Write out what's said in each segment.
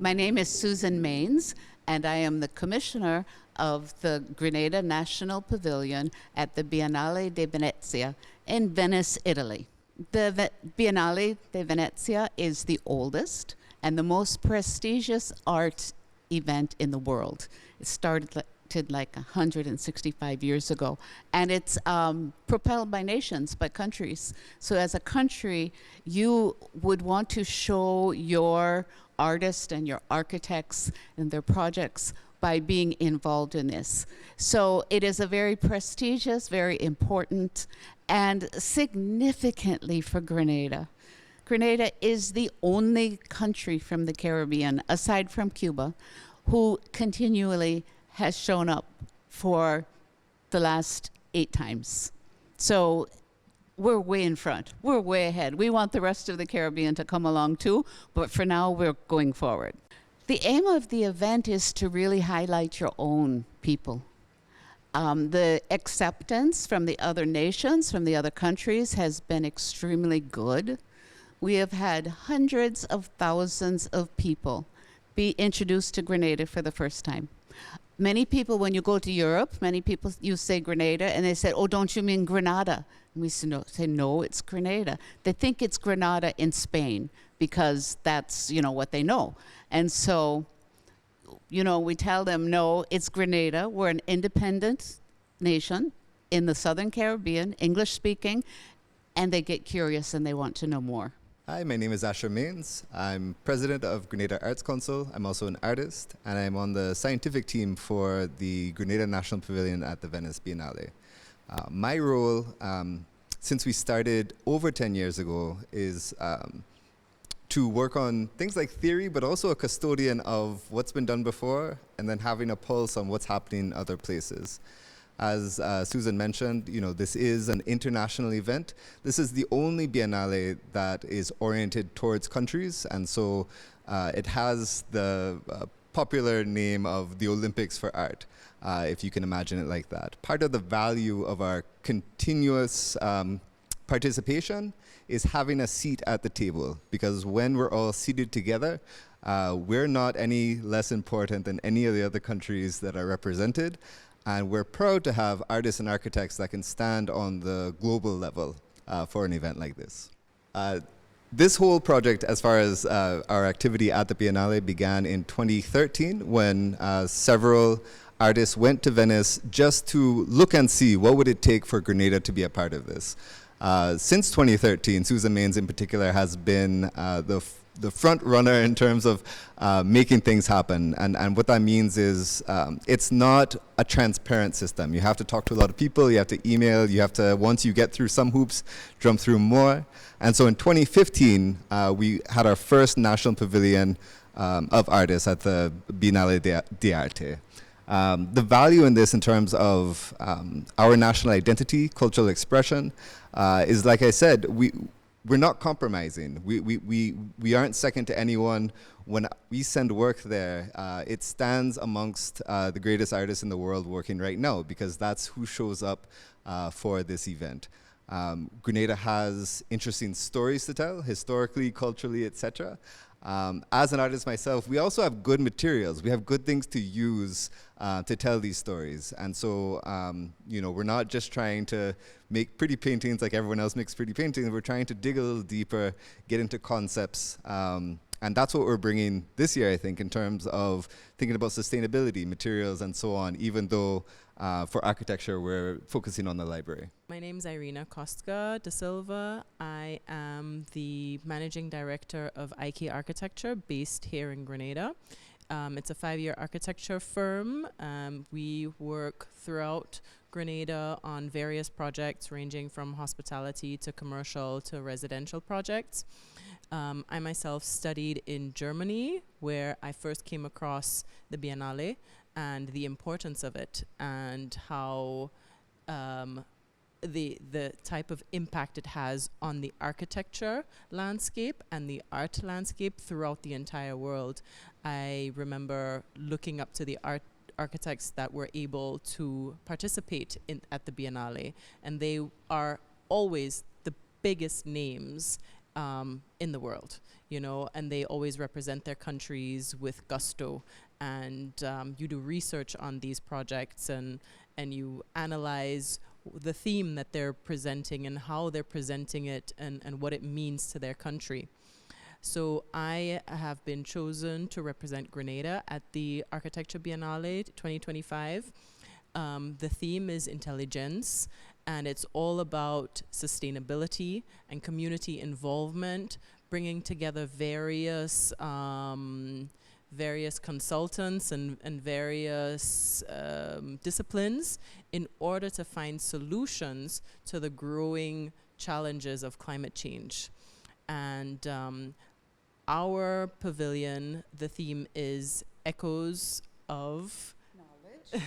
My name is Susan Maines, and I am the commissioner of the Grenada National Pavilion at the Biennale di Venezia in Venice, Italy. The Biennale di Venezia is the oldest and the most prestigious art event in the world. It started like 165 years ago, and it's propelled by nations, by countries. So as a country, you would want to show your artists and your architects and their projects by being involved in this. So it is a very prestigious, very important, and significantly for Grenada. Grenada is the only country from the Caribbean, aside from Cuba, who continually has shown up for the last 8 times. So we're way in front. We're way ahead. We want the rest of the Caribbean to come along too, but for now we're going forward. The aim of the event is to really highlight your own people. The acceptance from the other nations, from the other countries, has been extremely good. We have had hundreds of thousands of people be introduced to Grenada for the first time. Many people, when you go to Europe, many people, you say Grenada, and they say, oh, don't you mean Granada? And we say, no, it's Grenada. They think it's Granada in Spain because that's, what they know. And so, we tell them, no, it's Grenada. We're an independent nation in the Southern Caribbean, English-speaking, and they get curious and they want to know more. Hi, my name is Asher Maines. I'm president of Grenada Arts Council. I'm also an artist, and I'm on the scientific team for the Grenada National Pavilion at the Venice Biennale. My role, since we started over 10 years ago, is to work on things like theory, but also a custodian of what's been done before, and then having a pulse on what's happening in other places. As Susan mentioned, this is an international event. This is the only Biennale that is oriented towards countries, and so it has the popular name of the Olympics for art, if you can imagine it like that. Part of the value of our continuous participation is having a seat at the table, because when we're all seated together, we're not any less important than any of the other countries that are represented. And we're proud to have artists and architects that can stand on the global level for an event like this. This whole project, as far as our activity at the Biennale, began in 2013 when several artists went to Venice just to look and see what would it take for Grenada to be a part of this. Since 2013, Susan Maines in particular has been the front runner in terms of making things happen. And what that means is it's not a transparent system. You have to talk to a lot of people, you have to email, you have to, once you get through some hoops, jump through more. And so in 2015, we had our first national pavilion of artists at the Biennale di Arte. The value in this in terms of our national identity, cultural expression, is, like I said, we're not compromising. We aren't second to anyone. When we send work there, it stands amongst the greatest artists in the world working right now, because that's who shows up for this event. Grenada has interesting stories to tell, historically, culturally, etc. As an artist myself, we also have good materials. We have good things to use to tell these stories. And so, we're not just trying to make pretty paintings like everyone else makes pretty paintings. We're trying to dig a little deeper, get into concepts. And that's what we're bringing this year, I think, in terms of thinking about sustainability, materials, and so on, even though for architecture, we're focusing on the library. My name is Kostka-DaSilva. I am the managing director of IK Architecture based here in Grenada. It's a 5-year architecture firm. We work throughout Grenada on various projects ranging from hospitality to commercial to residential projects. I myself studied in Germany, where I first came across the Biennale and the importance of it, and how the type of impact it has on the architecture landscape and the art landscape throughout the entire world. I remember looking up to the architects that were able to participate at the Biennale, and they are always the biggest names in the world, you know, and they always represent their countries with gusto. And you do research on these projects, and you analyze the theme that they're presenting and how they're presenting it, and what it means to their country. So I have been chosen to represent Grenada at the Architecture Biennale 2025. The theme is Intelligens, and it's all about sustainability and community involvement, bringing together various consultants and various disciplines in order to find solutions to the growing challenges of climate change. And our pavilion, the theme is Echoes of Knowledge.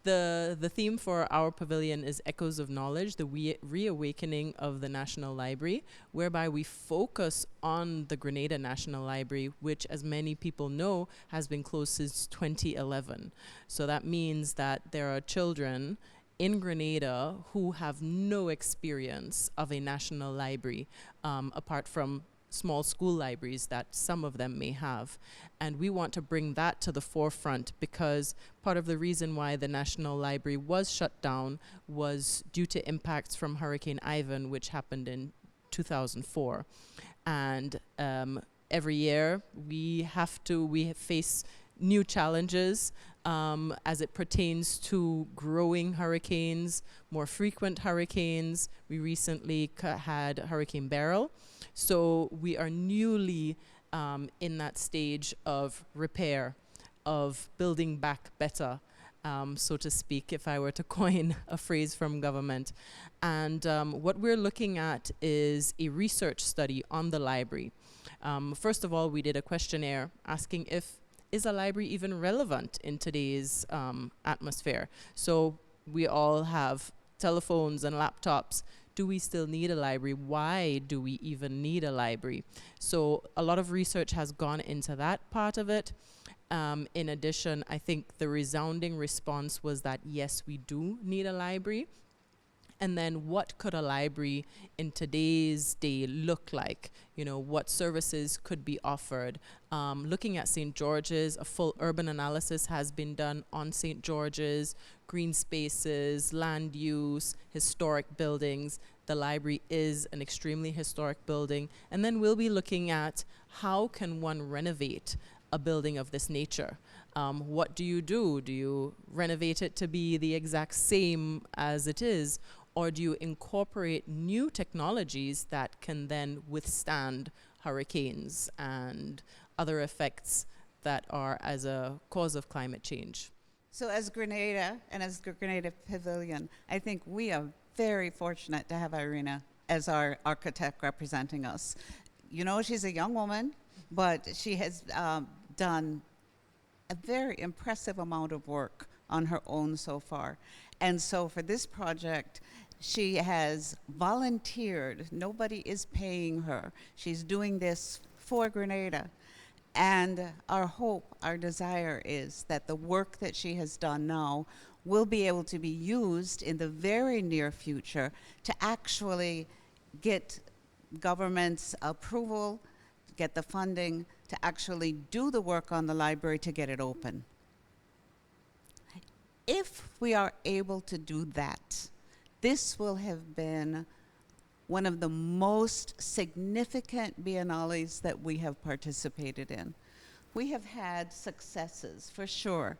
The theme for our pavilion is Echoes of Knowledge, the Reawakening of the National Library, whereby we focus on the Grenada National Library, which, as many people know, has been closed since 2011. So that means that there are children in Grenada who have no experience of a national library, apart from small school libraries that some of them may have. And we want to bring that to the forefront, because part of the reason why the National Library was shut down was due to impacts from Hurricane Ivan, which happened in 2004. And every year we face new challenges as it pertains to growing hurricanes, more frequent hurricanes. We recently had Hurricane Beryl. So we are newly in that stage of repair, of building back better, so to speak, if I were to coin a phrase from government. And what we're looking at is a research study on the library. First of all, we did a questionnaire asking is a library even relevant in today's atmosphere? So we all have telephones and laptops. Do we still need a library? Why do we even need a library? So a lot of research has gone into that part of it. In addition, I think the resounding response was that yes, we do need a library. And then what could a library in today's day look like? You know, what services could be offered? Looking at St. George's, a full urban analysis has been done on St. George's, green spaces, land use, historic buildings. The library is an extremely historic building. And then we'll be looking at how can one renovate a building of this nature? What do you do? Do you renovate it to be the exact same as it is? Or do you incorporate new technologies that can then withstand hurricanes and other effects that are as a cause of climate change? So as Grenada and as Grenada Pavilion, I think we are very fortunate to have Irina as our architect representing us. You know, she's a young woman, but she has done a very impressive amount of work on her own so far. And so for this project, she has volunteered. Nobody is paying her. She's doing this for Grenada. And our hope, our desire is that the work that she has done now will be able to be used in the very near future to actually get government's approval, get the funding to actually do the work on the library to get it open. If we are able to do that, this will have been one of the most significant biennales that we have participated in. We have had successes, for sure,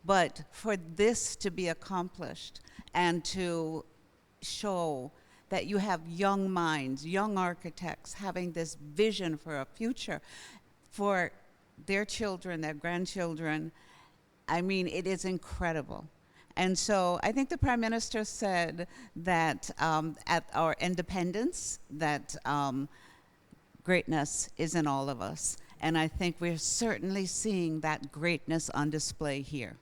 but for this to be accomplished and to show that you have young minds, young architects having this vision for a future for their children, their grandchildren, I mean, it is incredible. And so I think the Prime Minister said that at our independence, that greatness is in all of us. And I think we're certainly seeing that greatness on display here.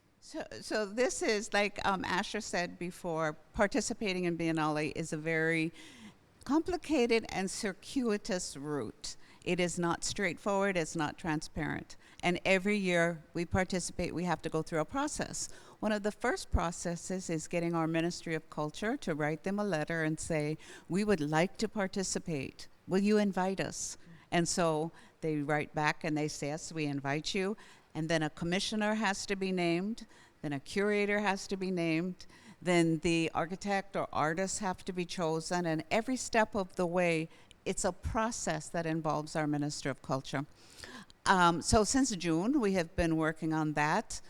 So this is, like Asher said before, participating in Biennale is a very complicated and circuitous route. It is not straightforward, it's not transparent. And every year we participate, we have to go through a process. One of the first processes is getting our Ministry of Culture to write them a letter and say, we would like to participate. Will you invite us? And so they write back and they say, yes, we invite you. And then a commissioner has to be named. Then a curator has to be named. Then the architect or artists have to be chosen. And every step of the way, it's a process that involves our Minister of Culture. So since June, we have been working on that.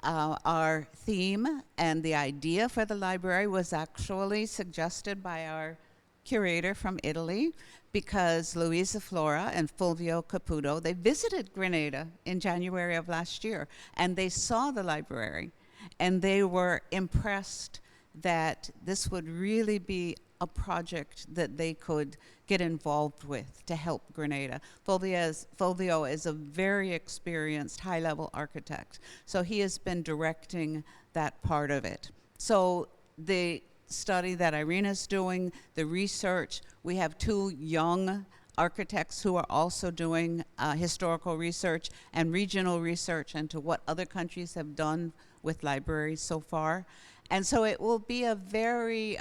Our theme and the idea for the library was actually suggested by our curator from Italy, because Luisa Flora and Fulvio Caputo, they visited Grenada in January of last year, and they saw the library, and they were impressed that this would really be a project that they could get involved with to help Grenada. Fulvio is a very experienced high-level architect, so he has been directing that part of it. So the study that Irina's doing, the research, we have two young architects who are also doing historical research and regional research into what other countries have done with libraries so far. And so it will be a very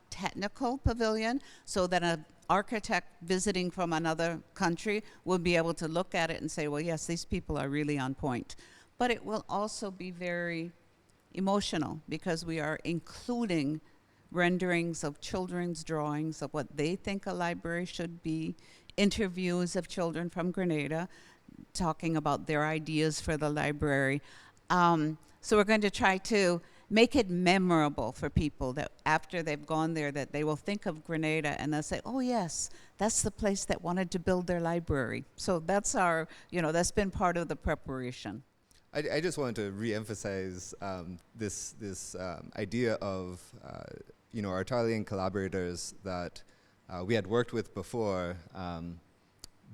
technical pavilion, so that an architect visiting from another country will be able to look at it and say, well, yes, these people are really on point. But it will also be very emotional, because we are including renderings of children's drawings of what they think a library should be, interviews of children from Grenada talking about their ideas for the library. So we're going to try to make it memorable for people, that after they've gone there, that they will think of Grenada and they'll say, oh yes, that's the place that wanted to build their library. So that's our, that's been part of the preparation. I just wanted to re-emphasize this idea of our Italian collaborators that we had worked with before.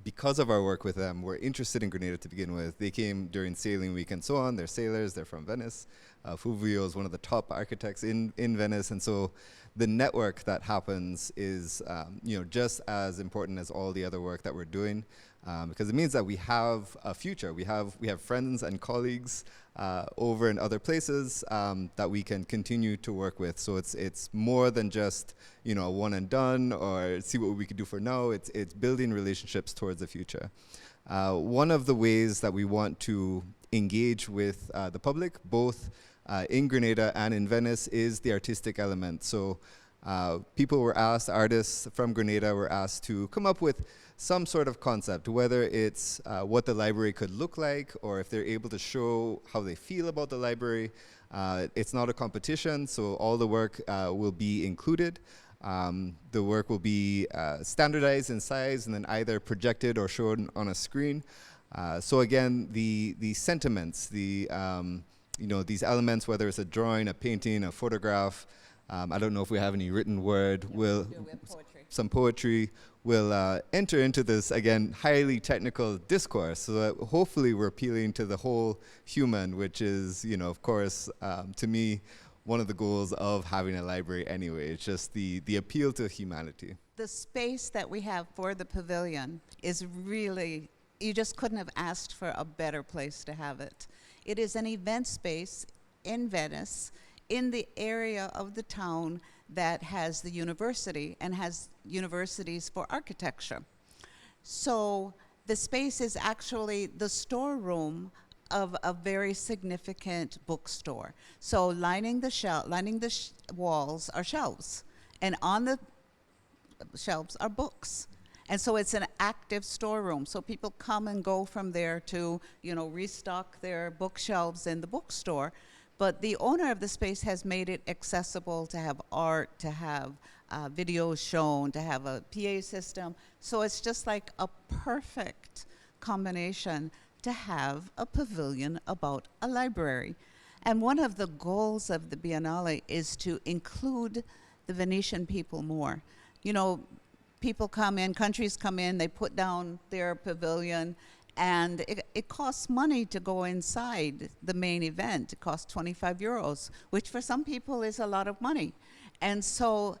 Because of our work with them, were interested in Grenada to begin with. They came during sailing week and so on. They're sailors, they're from Venice. Fulvio is one of the top architects in Venice, and so the network that happens is just as important as all the other work that we're doing, because it means that we have a future. We have friends and colleagues over in other places that we can continue to work with. So it's more than just a one and done or see what we could do for now. It's building relationships towards the future. One of the ways that we want to engage with the public, both in Grenada and in Venice, is the artistic element. So people were asked, artists from Grenada were asked to come up with some sort of concept, whether it's what the library could look like, or if they're able to show how they feel about the library. It's not a competition, so all the work will be included. The work will be standardized in size and then either projected or shown on a screen. So again, the sentiments, these elements, whether it's a drawing, a painting, a photograph, I don't know if we have any written word, some poetry, will enter into this, again, highly technical discourse. So that hopefully we're appealing to the whole human, which is, of course, to me, one of the goals of having a library anyway. It's just the appeal to humanity. The space that we have for the pavilion is really, you just couldn't have asked for a better place to have it. It is an event space in Venice, in the area of the town that has the university and has universities for architecture. So the space is actually the storeroom of a very significant bookstore. So lining the walls are shelves, and on the shelves are books. And so it's an active storeroom. So people come and go from there to, restock their bookshelves in the bookstore. But the owner of the space has made it accessible to have art, to have videos shown, to have a PA system. So it's just like a perfect combination to have a pavilion about a library. And one of the goals of the Biennale is to include the Venetian people more. People come in, countries come in, they put down their pavilion, and it costs money to go inside the main event. It costs 25 euros, which for some people is a lot of money. And so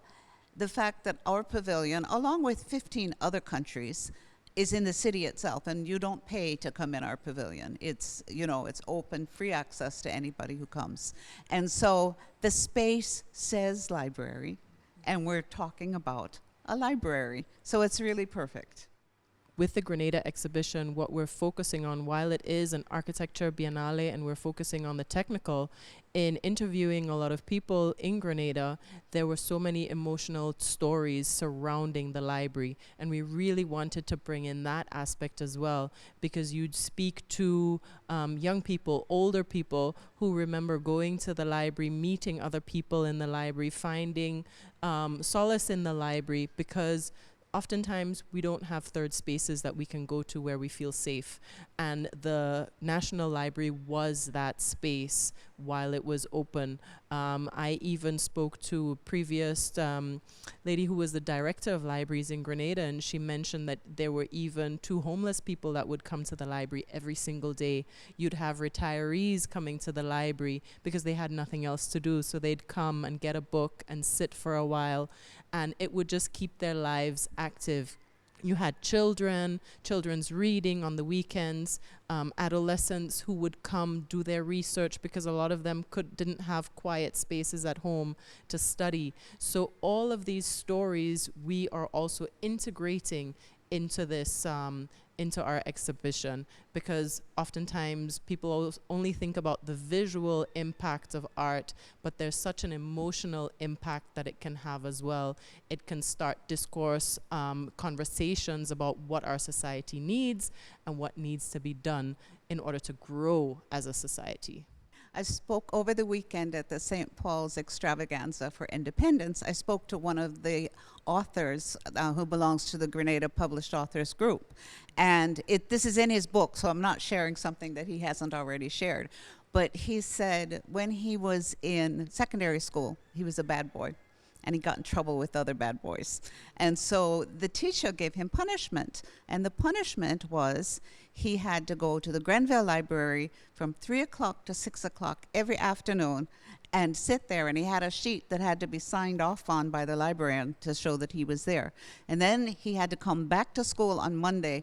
the fact that our pavilion, along with 15 other countries, is in the city itself, and you don't pay to come in our pavilion. It's, you know, it's open, free access to anybody who comes. And so the space says library, and we're talking about a library. So it's really perfect. With the Grenada exhibition, what we're focusing on, while it is an architecture biennale and we're focusing on the technical, in interviewing a lot of people in Grenada, there were so many emotional stories surrounding the library. And we really wanted to bring in that aspect as well, because you'd speak to young people, older people who remember going to the library, meeting other people in the library, finding solace in the library, because oftentimes we don't have third spaces that we can go to where we feel safe. And the National Library was that space while it was open. I even spoke to a previous lady who was the director of libraries in Grenada, and she mentioned that there were even 2 homeless people that would come to the library every single day. You'd have retirees coming to the library because they had nothing else to do, so they'd come and get a book and sit for a while, and it would just keep their lives active. You had children's reading on the weekends, adolescents who would come do their research because a lot of them didn't have quiet spaces at home to study. So all of these stories we are also integrating into this, into our exhibition, because oftentimes people only think about the visual impact of art, but there's such an emotional impact that it can have as well. It can start discourse, conversations about what our society needs and what needs to be done in order to grow as a society. I spoke over the weekend at the St. Paul's Extravaganza for Independence. I spoke to one of the authors who belongs to the Grenada Published Authors Group. And this is in his book, so I'm not sharing something that he hasn't already shared. But he said when he was in secondary school, he was a bad boy, and he got in trouble with other bad boys. And so the teacher gave him punishment. And the punishment was he had to go to the Grenville Library from 3 o'clock to 6 o'clock every afternoon and sit there. And he had a sheet that had to be signed off on by the librarian to show that he was there. And then he had to come back to school on Monday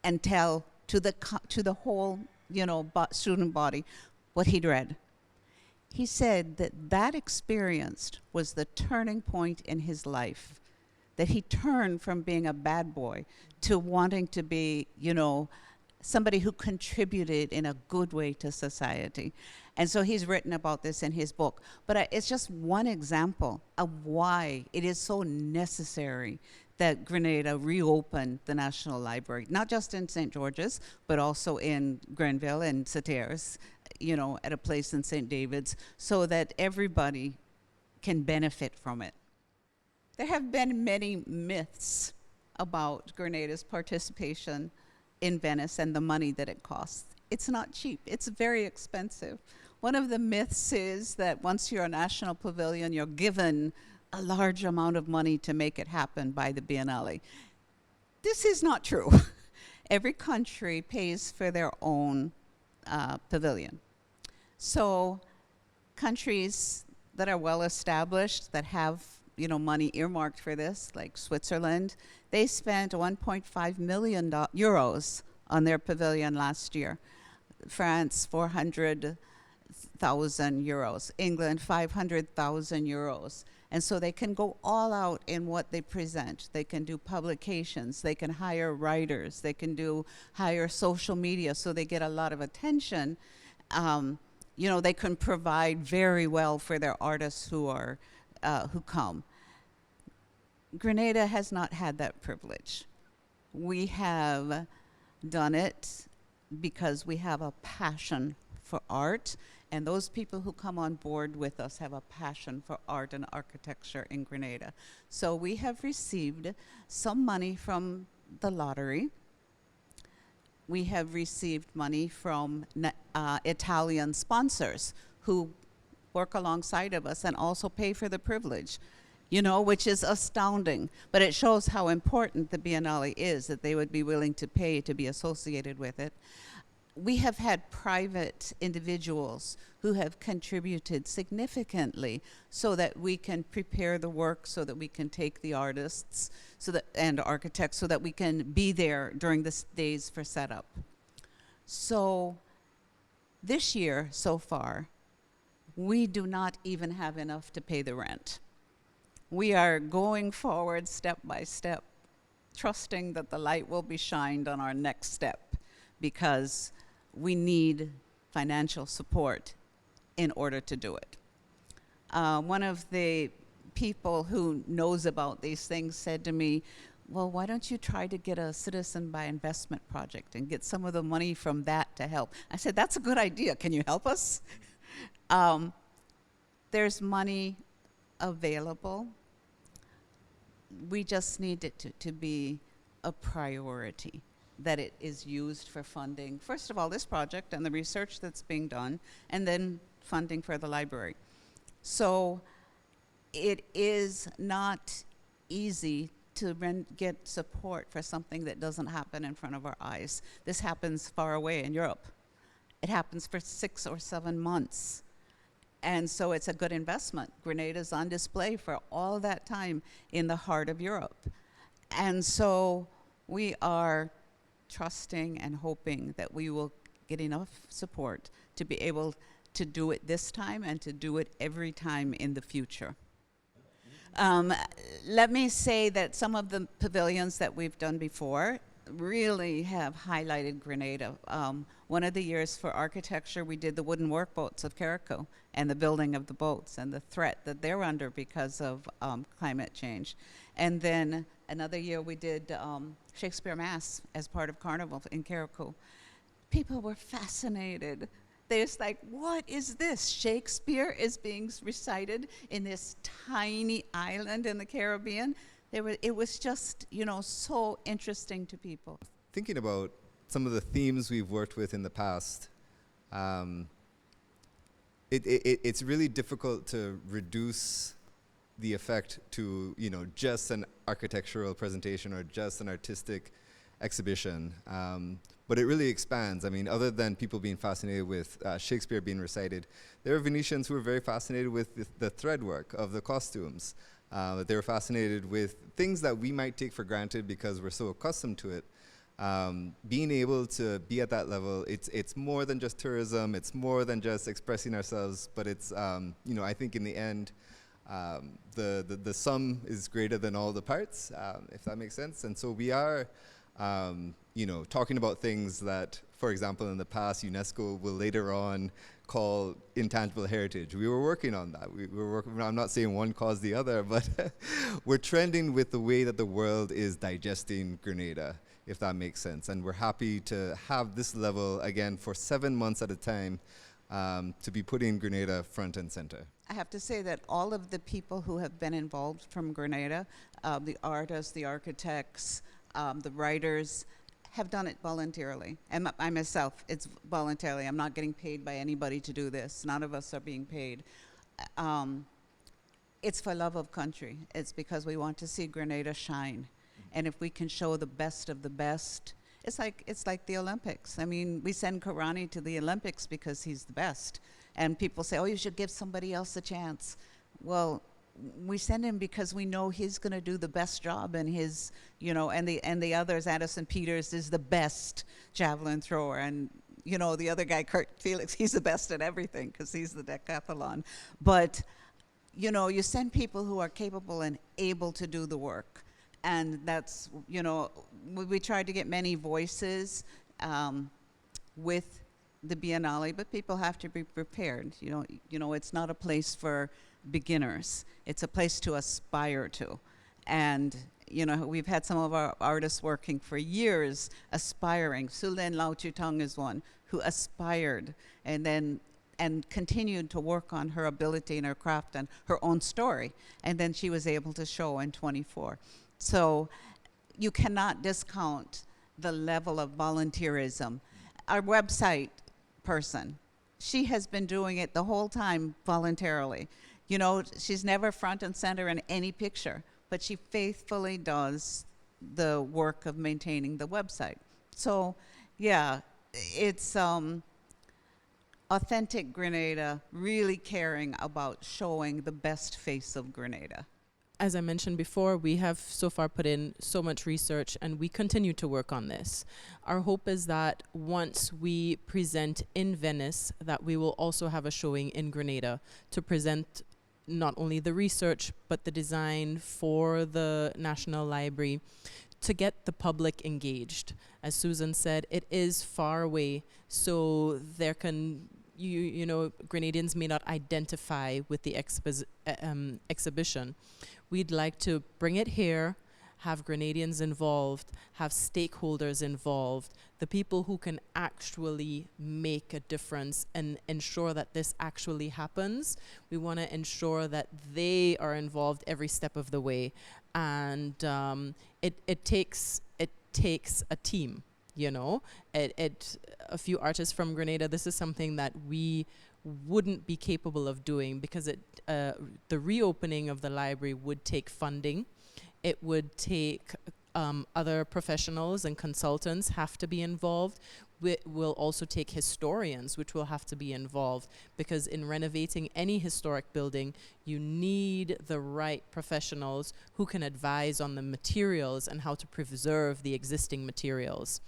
and tell to the whole, student body what he'd read. He said that experience was the turning point in his life, that he turned from being a bad boy to wanting to be, somebody who contributed in a good way to society. And so he's written about this in his book. But it's just one example of why it is so necessary that Grenada reopened the National Library, not just in St. George's, but also in Grenville and Sauters, at a place in St. David's, so that everybody can benefit from it. There have been many myths about Grenada's participation in Venice and the money that it costs. It's not cheap, it's very expensive. One of the myths is that once you're a national pavilion, you're given a large amount of money to make it happen by the Biennale. This is not true. Every country pays for their own pavilion. So countries that are well established, that have money earmarked for this, like Switzerland, they spent 1.5 million euros on their pavilion last year. France, 400,000 euros. England, 500,000 euros. And so they can go all out in what they present. They can do publications, they can hire writers, they can hire social media, so they get a lot of attention. They can provide very well for their artists who come. Grenada has not had that privilege. We have done it because we have a passion for art, and those people who come on board with us have a passion for art and architecture in Grenada. So we have received some money from the lottery. We have received money from Italian sponsors who work alongside of us and also pay for the privilege, which is astounding. But it shows how important the Biennale is, that they would be willing to pay to be associated with it. we have had private individuals who have contributed significantly so that we can prepare the work, so that we can take the artists and architects, so that we can be there during the days for setup. So this year, so far, we do not even have enough to pay the rent. We are going forward step by step, trusting that the light will be shined on our next step, because we need financial support in order to do it. One of the people who knows about these things said to me, well, why don't you try to get a citizen by investment project and get some of the money from that to help? I said, that's a good idea. Can you help us? There's money available. We just need it to be a priority, that it is used for funding, first of all, this project and the research that's being done, and then funding for the library. So it is not easy to get support for something that doesn't happen in front of our eyes. This happens far away in Europe. It happens for 6 or 7 months. And so it's a good investment. Grenada's on display for all that time in the heart of Europe. And so we are trusting and hoping that we will get enough support to be able to do it this time and to do it every time in the future. Let me say that some of the pavilions that we've done before really have highlighted Grenada. One of the years for architecture, we did the wooden workboats of Carrico and the building of the boats and the threat that they're under because of climate change. And then another year we did Shakespeare Mass as part of Carnival in Carrico. People were fascinated. They're just like, what is this? Shakespeare is being recited in this tiny island in the Caribbean. It was just, so interesting to people. Thinking about some of the themes we've worked with in the past, it's really difficult to reduce the effect to, just an architectural presentation or just an artistic exhibition. But it really expands. I mean, other than people being fascinated with Shakespeare being recited, there are Venetians who are very fascinated with the thread work of the costumes. They were fascinated with things that we might take for granted because we're so accustomed to it. Being able to be at that level, it's more than just tourism, it's more than just expressing ourselves, but it's, I think in the end, the sum is greater than all the parts, if that makes sense. And so we are, talking about things that, for example, in the past, UNESCO will later on call intangible heritage. We were working on that. We were working, I'm not saying one caused the other, but we're trending with the way that the world is digesting Grenada, if that makes sense. And we're happy to have this level, again, for 7 months at a time, to be putting Grenada front and center. I have to say that all of the people who have been involved from Grenada, the artists, the architects, the writers, have done it voluntarily. And I myself, it's voluntarily. I'm not getting paid by anybody to do this. None of us are being paid. It's for love of country. It's because we want to see Grenada shine. And if we can show the best of the best, it's like the Olympics. I mean, we send Karani to the Olympics because he's the best. And people say, oh, you should give somebody else a chance. Well, we send him because we know he's going to do the best job, and his, and the others, Addison Peters is the best javelin thrower, and the other guy, Kurt Felix, he's the best at everything because he's the decathlon. But you send people who are capable and able to do the work, and that's we tried to get many voices with the Biennale, but people have to be prepared. It's not a place for beginners. It's a place to aspire to. And, we've had some of our artists working for years, aspiring. Sulen Lau Chutong is one who aspired and continued to work on her ability and her craft and her own story. And then she was able to show in 24. So you cannot discount the level of volunteerism. Our website person, she has been doing it the whole time voluntarily. She's never front and center in any picture, but she faithfully does the work of maintaining the website. So, yeah, it's authentic Grenada, really caring about showing the best face of Grenada. As I mentioned before, we have so far put in so much research and we continue to work on this. Our hope is that once we present in Venice, that we will also have a showing in Grenada to present not only the research, but the design for the National Library to get the public engaged. As Susan said, it is far away, so there can you know, Grenadians may not identify with the exhibition. We'd like to bring it here, have Grenadians involved, have stakeholders involved, the people who can actually make a difference and ensure that this actually happens. We want to ensure that they are involved every step of the way. And it takes a team. You know, a few artists from Grenada, this is something that we wouldn't be capable of doing because the reopening of the library would take funding. It would take other professionals and consultants have to be involved. Will also take historians, which will have to be involved, because in renovating any historic building, you need the right professionals who can advise on the materials and how to preserve the existing materials.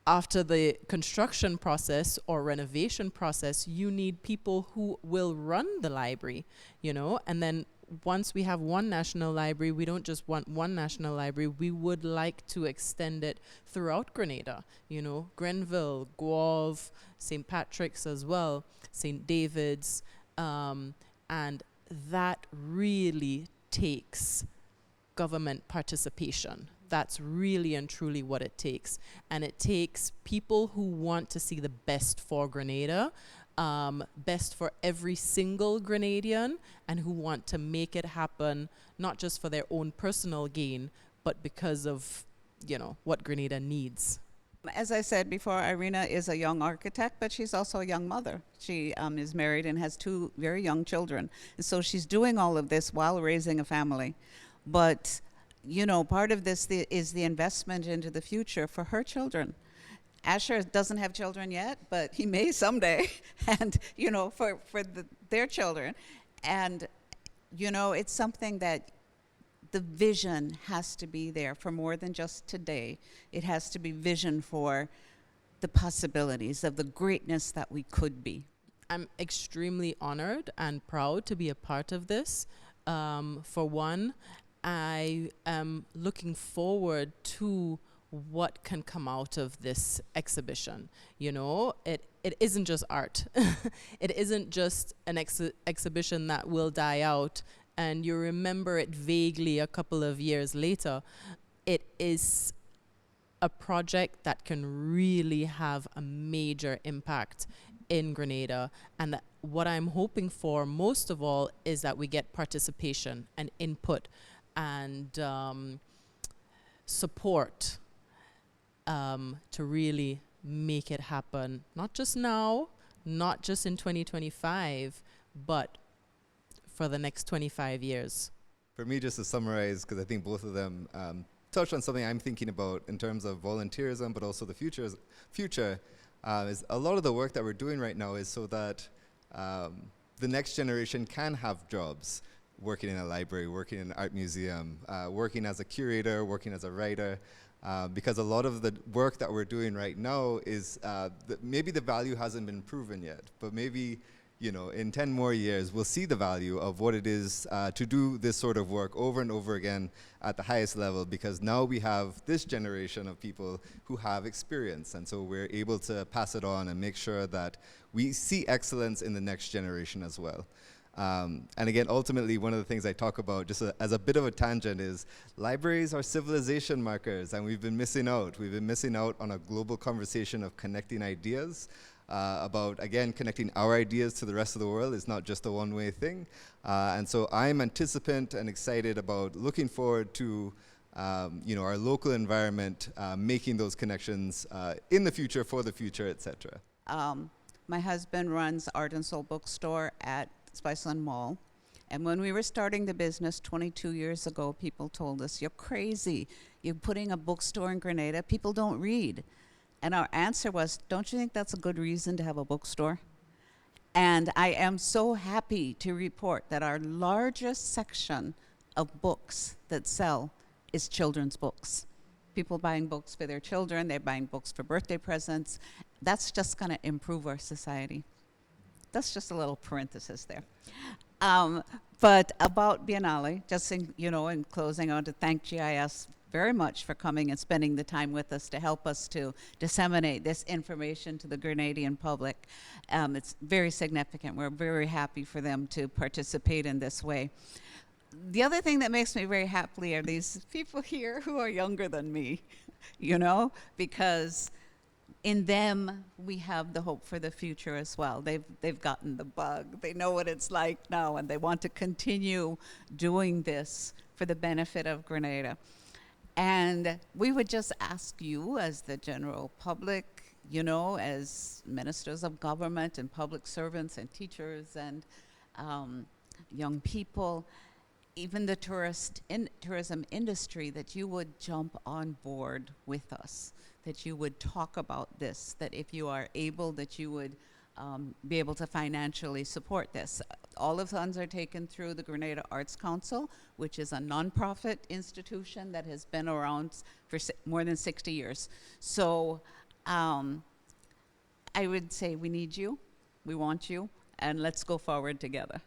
After the construction process or renovation process, you need people who will run the library, you know, and then once we have one national library, we don't just want one national library, we would like to extend it throughout Grenada, you know, Grenville, Guave, St. Patrick's as well, St. David's, and that really takes government participation. That's really and truly what it takes. And it takes people who want to see the best for Grenada, best for every single Grenadian, and who want to make it happen, not just for their own personal gain, but because of, you know, what Grenada needs. As I said before, Irina is a young architect, but she's also a young mother. She is married and has 2 very young children. And so she's doing all of this while raising a family. But, you know, part of this is the investment into the future for her children. Asher doesn't have children yet, but he may someday, and, you know, for their children. And, you know, it's something that the vision has to be there for more than just today. It has to be vision for the possibilities of the greatness that we could be. I'm extremely honored and proud to be a part of this. For one, I am looking forward to what can come out of this exhibition. You know, it isn't just art. It isn't just an exhibition that will die out and you remember it vaguely a couple of years later. It is a project that can really have a major impact in Grenada. And what I'm hoping for most of all is that we get participation and input and support to really make it happen, not just now, not just in 2025, but for the next 25 years. For me, just to summarize, because I think both of them touched on something I'm thinking about in terms of volunteerism, but also the future, is a lot of the work that we're doing right now is so that the next generation can have jobs, working in a library, working in an art museum, working as a curator, working as a writer, because a lot of the work that we're doing right now is, maybe the value hasn't been proven yet, but maybe, you know, in 10 more years, we'll see the value of what it is to do this sort of work over and over again at the highest level, because now we have this generation of people who have experience, and so we're able to pass it on and make sure that we see excellence in the next generation as well. And again, ultimately, one of the things I talk about, just as a bit of a tangent, is libraries are civilization markers, and we've been missing out. We've been missing out on a global conversation of connecting ideas, about, again, connecting our ideas to the rest of the world. It's not just a one-way thing. And so I'm anticipant and excited about looking forward to you know, our local environment, making those connections in the future, for the future, etc. My husband runs Art and Soul Bookstore at Spiceland Mall. And when we were starting the business 22 years ago, people told us, "You're crazy. You're putting a bookstore in Grenada. People don't read." And our answer was, don't you think that's a good reason to have a bookstore? And I am so happy to report that our largest section of books that sell is children's books. People buying books for their children, they're buying books for birthday presents. That's just going to improve our society. That's just a little parenthesis there. But about Biennale, just in closing, I want to thank GIS very much for coming and spending the time with us to help us to disseminate this information to the Grenadian public. It's very significant. We're very happy for them to participate in this way. The other thing that makes me very happy are these people here who are younger than me, because in them we have the hope for the future as well. They've gotten the bug. They know what it's like now, and they want to continue doing this for the benefit of Grenada. And we would just ask you, as the general public, as ministers of government and public servants and teachers and young people, even the tourism industry, that you would jump on board with us, that you would talk about this, that if you are able, that you would be able to financially support this. All the funds are taken through the Grenada Arts Council, which is a nonprofit institution that has been around for more than 60 years. So I would say we need you, we want you, and let's go forward together.